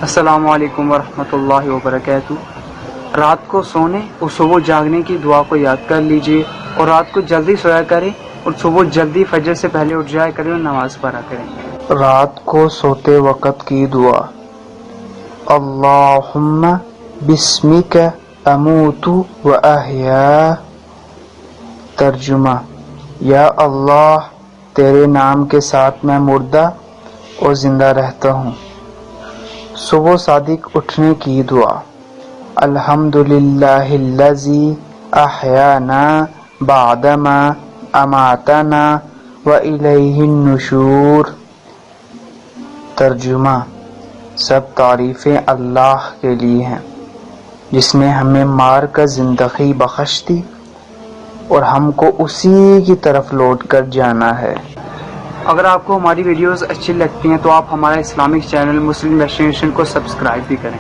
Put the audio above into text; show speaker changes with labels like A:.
A: السلام علیکم ورحمۃ اللہ وبرکاتہ۔ رات کو سونے اور صبح جاگنے کی دعا کو یاد کر لیجئے، اور رات کو جلدی سویا کریں اور صبح جلدی فجر سے پہلے اٹھ جایا کریں اور نماز پڑھا کریں۔
B: رات کو سوتے وقت کی دعا: اللہم بسمک اموت و احیا۔ ترجمہ: یا اللہ، تیرے نام کے ساتھ میں مردہ اور زندہ رہتا ہوں۔ صبح صادق اٹھنے کی دعا: الحمدللہ الذی احیانا بعدما اماتنا والیہ النشور۔ ترجمہ: سب تعریفیں اللہ کے لیے ہیں جس نے ہمیں مار کر زندگی بخش دی اور ہم کو اسی کی طرف لوٹ کر جانا ہے۔
A: اگر آپ کو ہماری ویڈیوز اچھی لگتی ہیں تو آپ ہمارا اسلامک چینل مسلم ڈیسٹینیشن کو سبسکرائب بھی کریں۔